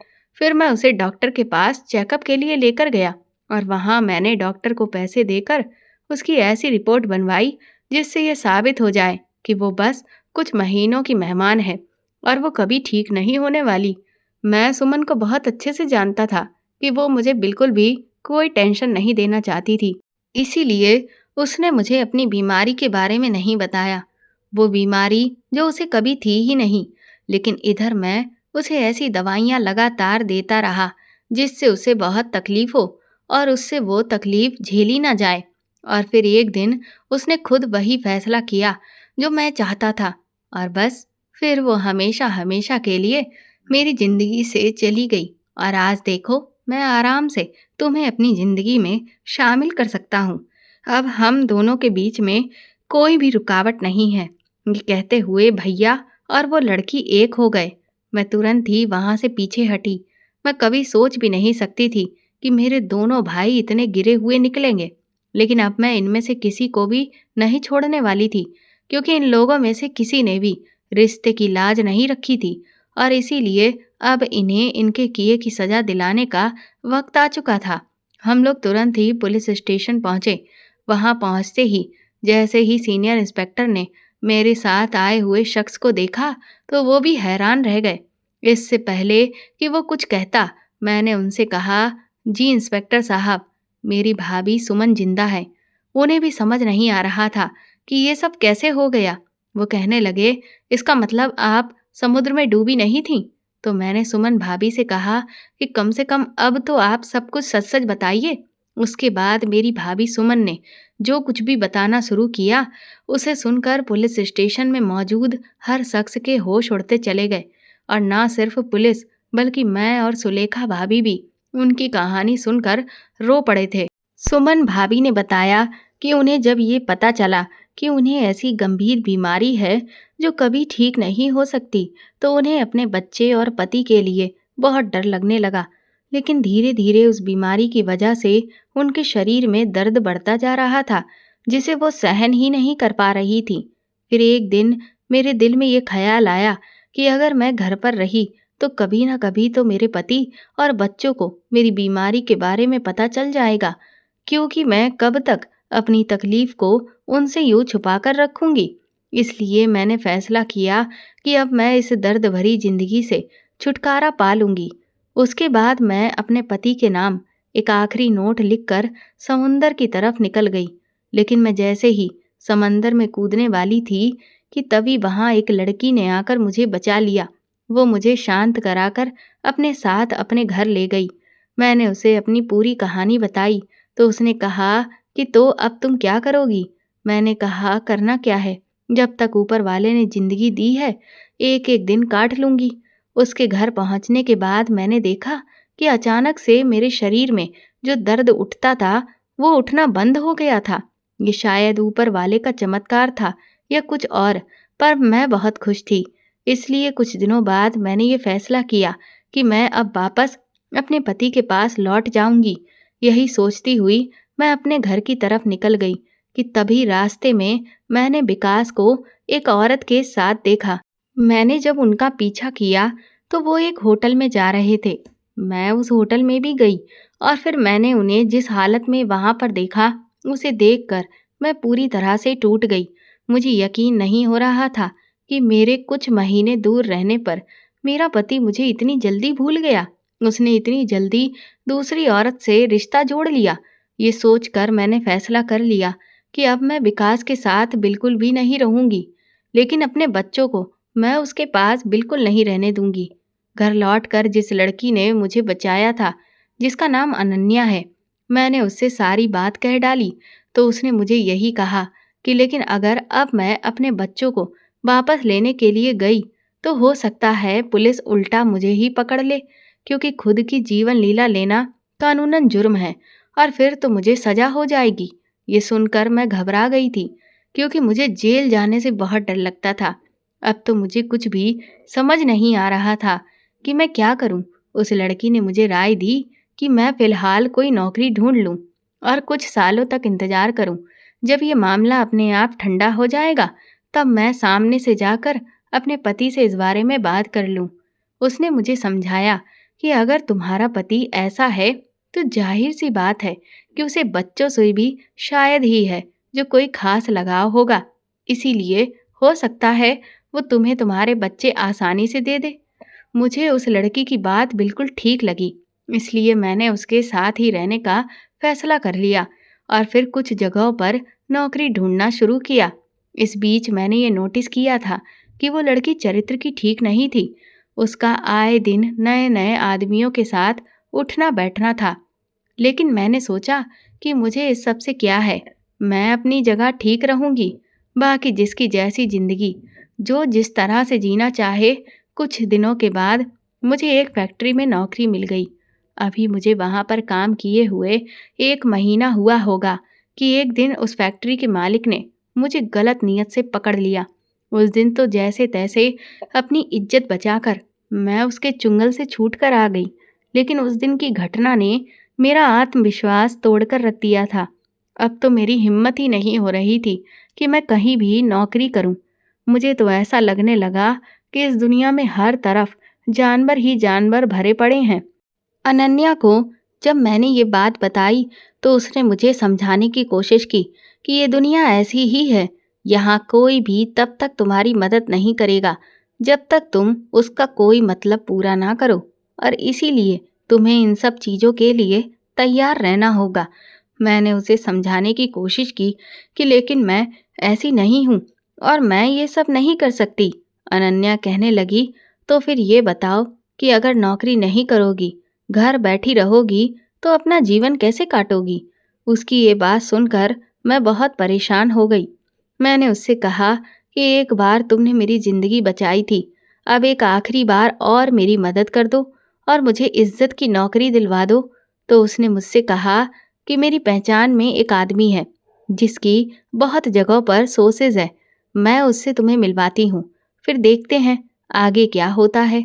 फिर मैं उसे डॉक्टर के पास चेकअप के लिए लेकर गया और वहाँ मैंने डॉक्टर को पैसे देकर उसकी ऐसी रिपोर्ट बनवाई जिससे ये साबित हो जाए कि वो बस कुछ महीनों की मेहमान है और वो कभी ठीक नहीं होने वाली। मैं सुमन को बहुत अच्छे से जानता था कि वो मुझे बिल्कुल भी कोई टेंशन नहीं देना चाहती थी, इसीलिए उसने मुझे अपनी बीमारी के बारे में नहीं बताया, वो बीमारी जो उसे कभी थी ही नहीं। लेकिन इधर मैं उसे ऐसी दवाइयाँ लगातार देता रहा जिससे उसे बहुत तकलीफ हो और उससे वो तकलीफ झेली ना जाए। और फिर एक दिन उसने खुद वही फैसला किया जो मैं चाहता था और बस फिर वो हमेशा हमेशा के लिए मेरी जिंदगी से चली गई। और आज देखो, मैं आराम से तुम्हें अपनी जिंदगी में शामिल कर सकता हूँ। अब हम दोनों के बीच में कोई भी रुकावट नहीं है। ये कहते हुए भैया और वो लड़की एक हो गए। मैं तुरंत ही वहाँ से पीछे हटी। मैं कभी सोच भी नहीं सकती थी कि मेरे दोनों भाई इतने गिरे हुए निकलेंगे, लेकिन अब मैं इनमें से किसी को भी नहीं छोड़ने वाली थी, क्योंकि इन लोगों में से किसी ने भी रिश्ते की लाज नहीं रखी थी और इसीलिए अब इन्हें इनके किए की सज़ा दिलाने का वक्त आ चुका था। हम लोग तुरंत ही पुलिस स्टेशन पहुँचे। वहाँ पहुँचते ही जैसे ही सीनियर इंस्पेक्टर ने मेरे साथ आए हुए शख्स को देखा तो वो भी हैरान रह गए। इससे पहले कि वो कुछ कहता, मैंने उनसे कहा, जी इंस्पेक्टर साहब, मेरी भाभी सुमन जिंदा है। उन्हें भी समझ नहीं आ रहा था कि ये सब कैसे हो गया। वो कहने लगे, इसका मतलब आप समुद्र में डूबी नहीं थीं? तो मैंने सुमन भाभी से कहा कि कम से कम अब तो आप सब कुछ सच सच बताइए। उसके बाद मेरी भाभी सुमन ने जो कुछ भी बताना शुरू किया, उसे सुनकर पुलिस स्टेशन में मौजूद हर शख्स के होश उड़ते चले गए। और ना सिर्फ पुलिस, बल्कि मैं और सुलेखा भाभी भी उनकी कहानी सुनकर रो पड़े थे। सुमन भाभी ने बताया कि उन्हें जब ये पता चला कि उन्हें ऐसी गंभीर बीमारी है जो कभी ठीक नहीं हो सकती, तो उन्हें अपने बच्चे और पति के लिए बहुत डर लगने लगा। लेकिन धीरे धीरे उस बीमारी की वजह से उनके शरीर में दर्द बढ़ता जा रहा था, जिसे वो सहन ही नहीं कर पा रही थी। फिर एक दिन मेरे दिल में ये ख्याल आया कि अगर मैं घर पर रही तो कभी ना कभी तो मेरे पति और बच्चों को मेरी बीमारी के बारे में पता चल जाएगा, क्योंकि मैं कब तक अपनी तकलीफ को उनसे यूं छुपा कर रखूंगी। इसलिए मैंने फैसला किया कि अब मैं इस दर्द भरी जिंदगी से छुटकारा पा लूंगी। उसके बाद मैं अपने पति के नाम एक आखिरी नोट लिखकर समुंदर की तरफ निकल गई। लेकिन मैं जैसे ही समंदर में कूदने वाली थी कि तभी वहां एक लड़की ने आकर मुझे बचा लिया। वो मुझे शांत कराकर अपने साथ अपने घर ले गई। मैंने उसे अपनी पूरी कहानी बताई तो उसने कहा कि तो अब तुम क्या करोगी? मैंने कहा करना क्या है, जब तक ऊपर वाले ने जिंदगी दी है एक एक दिन काट लूंगी। उसके घर पहुंचने के बाद मैंने देखा कि अचानक से मेरे शरीर में जो दर्द उठता था वो उठना बंद हो गया था। ये शायद ऊपर वाले का चमत्कार था या कुछ और, पर मैं बहुत खुश थी। इसलिए कुछ दिनों बाद मैंने ये फैसला किया कि मैं अब वापस अपने पति के पास लौट जाऊंगी। यही सोचती हुई मैं अपने घर की तरफ निकल गई कि तभी रास्ते में मैंने विकास को एक औरत के साथ देखा। मैंने जब उनका पीछा किया तो वो एक होटल में जा रहे थे। मैं उस होटल में भी गई और फिर मैंने उन्हें जिस हालत में वहां पर देखा उसे देखकर मैं पूरी तरह से टूट गई। मुझे यकीन नहीं हो रहा था कि मेरे कुछ महीने दूर रहने पर मेरा पति मुझे इतनी जल्दी भूल गया। उसने इतनी जल्दी दूसरी औरत से रिश्ता जोड़ लिया। ये सोचकर मैंने फैसला कर लिया कि अब मैं विकास के साथ बिल्कुल भी नहीं रहूंगी, लेकिन अपने बच्चों को मैं उसके पास बिल्कुल नहीं रहने दूंगी। घर लौटकर जिस लड़की ने मुझे बचाया था, जिसका नाम अनन्या है, मैंने उससे सारी बात कह डाली तो उसने मुझे यही कहा कि लेकिन अगर अब मैं अपने बच्चों को वापस लेने के लिए गई तो हो सकता है पुलिस उल्टा मुझे ही पकड़ ले, क्योंकि खुद की जीवन लीला लेना कानूनन जुर्म है और फिर तो मुझे सजा हो जाएगी। ये सुनकर मैं घबरा गई थी, क्योंकि मुझे जेल जाने से बहुत डर लगता था। अब तो मुझे कुछ भी समझ नहीं आ रहा था कि मैं क्या करूं। उस लड़की ने मुझे राय दी कि मैं फिलहाल कोई नौकरी ढूंढ लूं और कुछ सालों तक इंतजार करूं। जब ये मामला अपने आप ठंडा हो जाएगा तब मैं सामने से जाकर अपने पति से इस बारे में बात कर लूं। उसने मुझे समझाया कि अगर तुम्हारा पति ऐसा है तो जाहिर सी बात है कि उसे बच्चों से भी शायद ही है जो कोई खास लगाव होगा, इसीलिए हो सकता है वो तुम्हें तुम्हारे बच्चे आसानी से दे दे। मुझे उस लड़की की बात बिल्कुल ठीक लगी, इसलिए मैंने उसके साथ ही रहने का फैसला कर लिया और फिर कुछ जगहों पर नौकरी ढूंढना शुरू किया। इस बीच मैंने ये नोटिस किया था कि वो लड़की चरित्र की ठीक नहीं थी। उसका आए दिन नए नए आदमियों के साथ उठना बैठना था। लेकिन मैंने सोचा कि मुझे इस सब से क्या है, मैं अपनी जगह ठीक रहूंगी। बाकी जिसकी जैसी जिंदगी, जो जिस तरह से जीना चाहे। कुछ दिनों के बाद मुझे एक फैक्ट्री में नौकरी मिल गई। अभी मुझे वहां पर काम किए हुए 1 महीना हुआ होगा कि एक दिन उस फैक्ट्री के मालिक ने मुझे गलत नीयत से पकड़ लिया। उस दिन तो जैसे तैसे अपनी इज्जत बचाकर मैं उसके चुंगल से छूट कर आ गई, लेकिन उस दिन की घटना ने मेरा आत्मविश्वास तोड़कर रख दिया था। अब तो मेरी हिम्मत ही नहीं हो रही थी कि मैं कहीं भी नौकरी करूं। मुझे तो ऐसा लगने लगा कि इस दुनिया में हर तरफ जानवर ही जानवर भरे पड़े हैं। अनन्या को जब मैंने ये बात बताई तो उसने मुझे समझाने की कोशिश की कि ये दुनिया ऐसी ही है। यहाँ कोई भी तब तक तुम्हारी मदद नहीं करेगा जब तक तुम उसका कोई मतलब पूरा ना करो, और इसीलिए तुम्हें इन सब चीज़ों के लिए तैयार रहना होगा। मैंने उसे समझाने की कोशिश की कि लेकिन मैं ऐसी नहीं हूँ और मैं ये सब नहीं कर सकती। अनन्या कहने लगी, तो फिर ये बताओ कि अगर नौकरी नहीं करोगी, घर बैठी रहोगी, तो अपना जीवन कैसे काटोगी? उसकी ये बात सुनकर मैं बहुत परेशान हो गई। मैंने उससे कहा कि एक बार तुमने मेरी ज़िंदगी बचाई थी, अब एक आखिरी बार और मेरी मदद कर दो और मुझे इज्जत की नौकरी दिलवा दो। तो उसने मुझसे कहा कि मेरी पहचान में एक आदमी है जिसकी बहुत जगहों पर सोर्सेज है, मैं उससे तुम्हें मिलवाती हूँ, फिर देखते हैं आगे क्या होता है।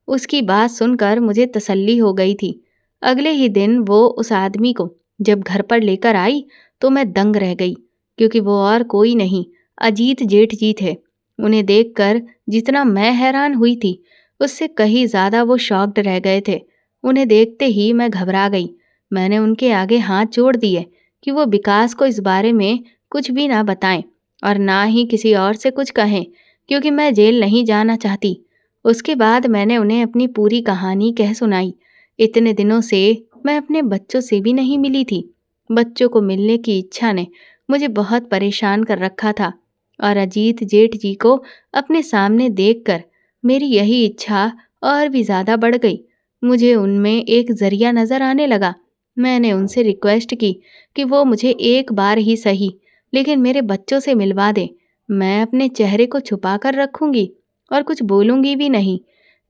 उसकी बात सुनकर मुझे तसल्ली हो गई थी। अगले ही दिन वो उस आदमी को जब घर पर लेकर आई तो मैं दंग रह गई, क्योंकि वो और कोई नहीं, अजीत जेठ जी थे। उन्हें देखकर जितना मैं हैरान हुई थी, उससे कहीं ज़्यादा वो शॉक्ड रह गए थे। उन्हें देखते ही मैं घबरा गई। मैंने उनके आगे हाथ जोड़ दिए कि वो विकास को इस बारे में कुछ भी ना बताएं और ना ही किसी और से कुछ कहें, क्योंकि मैं जेल नहीं जाना चाहती। उसके बाद मैंने उन्हें अपनी पूरी कहानी कह सुनाई। इतने दिनों से मैं अपने बच्चों से भी नहीं मिली थी। बच्चों को मिलने की इच्छा ने मुझे बहुत परेशान कर रखा था और अजीत जेठ जी को अपने सामने देखकर मेरी यही इच्छा और भी ज़्यादा बढ़ गई। मुझे उनमें एक ज़रिया नज़र आने लगा। मैंने उनसे रिक्वेस्ट की कि वो मुझे एक बार ही सही, लेकिन मेरे बच्चों से मिलवा दें। मैं अपने चेहरे को छुपा कर रखूंगी और कुछ बोलूंगी भी नहीं।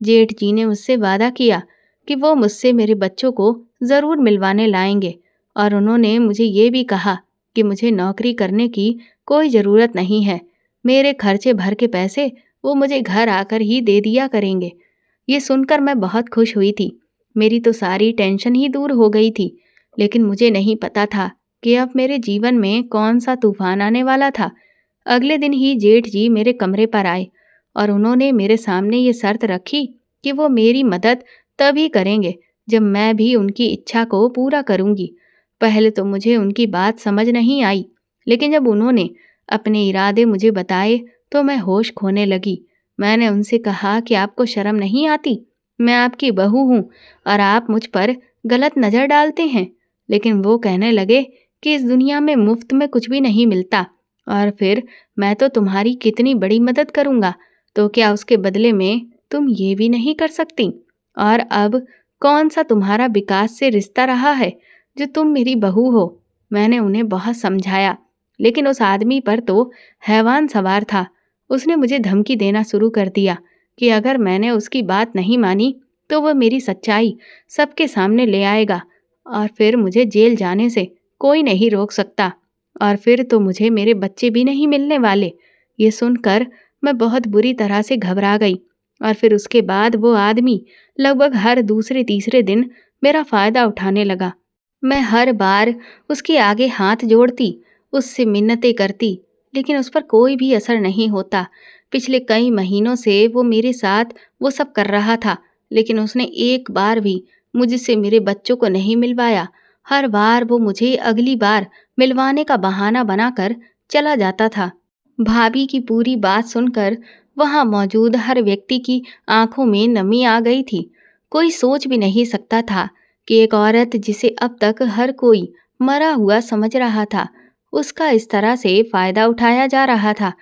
जेठ जी ने मुझसे वादा किया कि वो मुझसे मेरे बच्चों को ज़रूर मिलवाने लाएंगे और उन्होंने मुझे ये भी कहा कि मुझे नौकरी करने की कोई ज़रूरत नहीं है। मेरे खर्चे भर के पैसे वो मुझे घर आकर ही दे दिया करेंगे। ये सुनकर मैं बहुत खुश हुई थी। मेरी तो सारी टेंशन ही दूर हो गई थी। लेकिन मुझे नहीं पता था कि अब मेरे जीवन में कौन सा तूफान आने वाला था। अगले दिन ही जेठ जी मेरे कमरे पर आए और उन्होंने मेरे सामने ये शर्त रखी कि वो मेरी मदद तभी करेंगे जब मैं भी उनकी इच्छा को पूरा करूंगी। पहले तो मुझे उनकी बात समझ नहीं आई, लेकिन जब उन्होंने अपने इरादे मुझे बताए तो मैं होश खोने लगी। मैंने उनसे कहा कि आपको शर्म नहीं आती? मैं आपकी बहू हूँ और आप मुझ पर गलत नज़र डालते हैं। लेकिन वो कहने लगे कि इस दुनिया में मुफ्त में कुछ भी नहीं मिलता, और फिर मैं तो तुम्हारी कितनी बड़ी मदद करूँगा, तो क्या उसके बदले में तुम ये भी नहीं कर सकती? और अब कौन सा तुम्हारा विकास से रिश्ता रहा है जो तुम मेरी बहू हो? मैंने उन्हें बहुत समझाया, लेकिन उस आदमी पर तो हैवान सवार था। उसने मुझे धमकी देना शुरू कर दिया कि अगर मैंने उसकी बात नहीं मानी तो वह मेरी सच्चाई सबके सामने ले आएगा और फिर मुझे जेल जाने से कोई नहीं रोक सकता, और फिर तो मुझे मेरे बच्चे भी नहीं मिलने वाले। ये सुनकर मैं बहुत बुरी तरह से घबरा गई और फिर उसके बाद वो आदमी लगभग हर दूसरे तीसरे दिन मेरा फ़ायदा उठाने लगा। मैं हर बार उसके आगे हाथ जोड़ती, उससे मिन्नतें करती, लेकिन उस पर कोई भी असर नहीं होता। पिछले कई महीनों से वो मेरे साथ वो सब कर रहा था, लेकिन उसने एक बार भी मुझसे मेरे बच्चों को नहीं मिलवाया। हर बार वो मुझे अगली बार मिलवाने का बहाना बनाकर चला जाता था। भाभी की पूरी बात सुनकर वहां मौजूद हर व्यक्ति की आंखों में नमी आ गई थी। कोई सोच भी नहीं सकता था कि एक औरत जिसे अब तक हर कोई मरा हुआ समझ रहा था, उसका इस तरह से फायदा उठाया जा रहा था।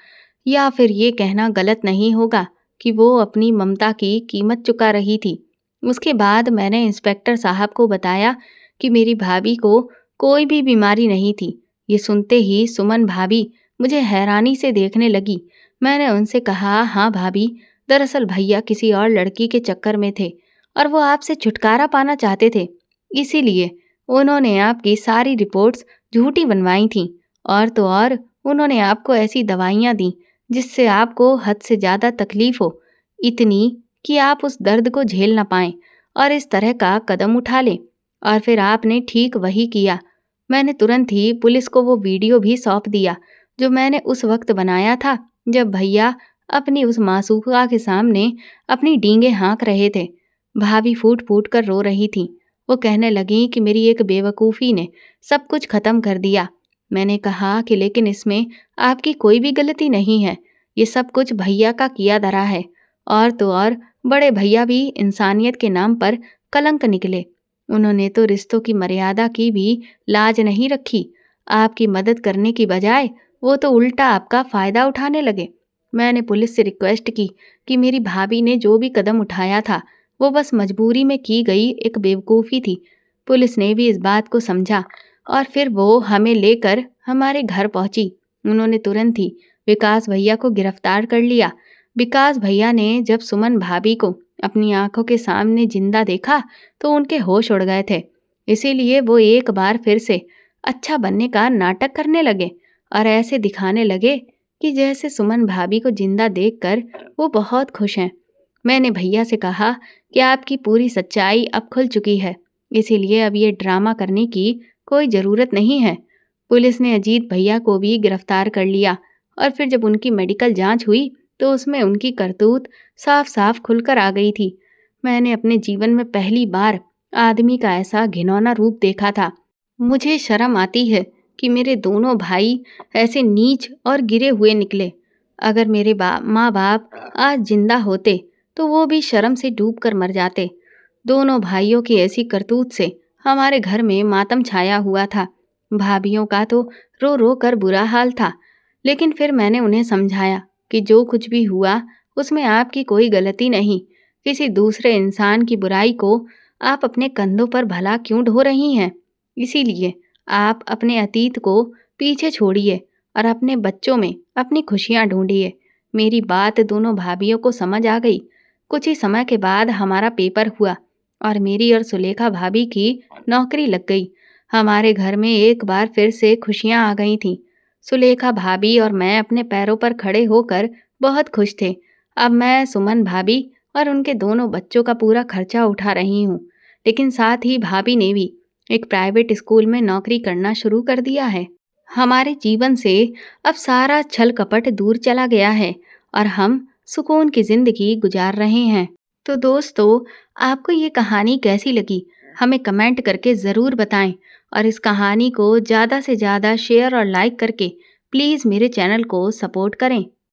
या फिर ये कहना गलत नहीं होगा कि वो अपनी ममता की कीमत चुका रही थी। उसके बाद मैंने इंस्पेक्टर साहब को बताया कि मेरी भाभी को कोई भी बीमारी नहीं थी। ये सुनते ही सुमन भाभी मुझे हैरानी से देखने लगी। मैंने उनसे कहा, हाँ भाभी, दरअसल भैया किसी और लड़की के चक्कर में थे और वो आपसे छुटकारा पाना चाहते थे। इसीलिए उन्होंने आपकी सारी रिपोर्ट्स झूठी बनवाई थीं, और तो और उन्होंने आपको ऐसी दवाइयाँ दी जिससे आपको हद से ज़्यादा तकलीफ हो, इतनी कि आप उस दर्द को झेल ना पाएं और इस तरह का कदम उठा लें। और फिर आपने ठीक वही किया। मैंने तुरंत ही पुलिस को वो वीडियो भी सौंप दिया जो मैंने उस वक्त बनाया था जब भैया अपनी उस मासूका के सामने अपनी डींगे हाँक रहे थे। भाभी फूट फूट कर रो रही थी। वो कहने लगी कि मेरी एक बेवकूफ़ी ने सब कुछ खत्म कर दिया। मैंने कहा कि लेकिन इसमें आपकी कोई भी गलती नहीं है, ये सब कुछ भैया का किया धरा है, और तो और बड़े भैया भी इंसानियत के नाम पर कलंक निकले। उन्होंने तो रिश्तों की मर्यादा की भी लाज नहीं रखी। आपकी मदद करने की बजाय वो तो उल्टा आपका फ़ायदा उठाने लगे। मैंने पुलिस से रिक्वेस्ट की कि मेरी भाभी ने जो भी कदम उठाया था वो बस मजबूरी में की गई एक बेवकूफ़ी थी। पुलिस ने भी इस बात को समझा और फिर वो हमें लेकर हमारे घर पहुंची। उन्होंने तुरंत ही विकास भैया को गिरफ्तार कर लिया। विकास भैया ने जब सुमन भाभी को अपनी आंखों के सामने जिंदा देखा तो उनके होश उड़ गए थे। इसीलिए वो एक बार फिर से अच्छा बनने का नाटक करने लगे और ऐसे दिखाने लगे कि जैसे सुमन भाभी को जिंदा देखकर वो बहुत खुश हैं। मैंने भैया से कहा कि आपकी पूरी सच्चाई अब खुल चुकी है, इसीलिए अब ये ड्रामा करने की कोई ज़रूरत नहीं है। पुलिस ने अजीत भैया को भी गिरफ्तार कर लिया और फिर जब उनकी मेडिकल जांच हुई तो उसमें उनकी करतूत साफ साफ खुलकर आ गई थी। मैंने अपने जीवन में पहली बार आदमी का ऐसा घिनौना रूप देखा था। मुझे शर्म आती है कि मेरे दोनों भाई ऐसे नीच और गिरे हुए निकले। अगर मेरे माँ बाप आज जिंदा होते तो वो भी शर्म से डूब कर मर जाते। दोनों भाइयों की ऐसी करतूत से हमारे घर में मातम छाया हुआ था। भाभियों का तो रो रो कर बुरा हाल था, लेकिन फिर मैंने उन्हें समझाया कि जो कुछ भी हुआ उसमें आपकी कोई गलती नहीं। किसी दूसरे इंसान की बुराई को आप अपने कंधों पर भला क्यों ढो रही हैं? इसीलिए आप अपने अतीत को पीछे छोड़िए और अपने बच्चों में अपनी खुशियां ढूंढिए। मेरी बात दोनों भाभियों को समझ आ गई। कुछ ही समय के बाद हमारा पेपर हुआ और मेरी और सुलेखा भाभी की नौकरी लग गई। हमारे घर में एक बार फिर से खुशियां आ गई थीं। सुलेखा भाभी और मैं अपने पैरों पर खड़े होकर बहुत खुश थे। अब मैं सुमन भाभी और उनके दोनों बच्चों का पूरा खर्चा उठा रही हूँ। लेकिन साथ ही भाभी ने भी एक प्राइवेट स्कूल में नौकरी करना शुरू कर दिया है। हमारे जीवन से अब सारा छल कपट दूर चला गया है और हम सुकून की जिंदगी गुजार रहे हैं। तो दोस्तों, आपको ये कहानी कैसी लगी? हमें कमेंट करके ज़रूर बताएं और इस कहानी को ज़्यादा से ज़्यादा शेयर और लाइक करके प्लीज़ मेरे चैनल को सपोर्ट करें।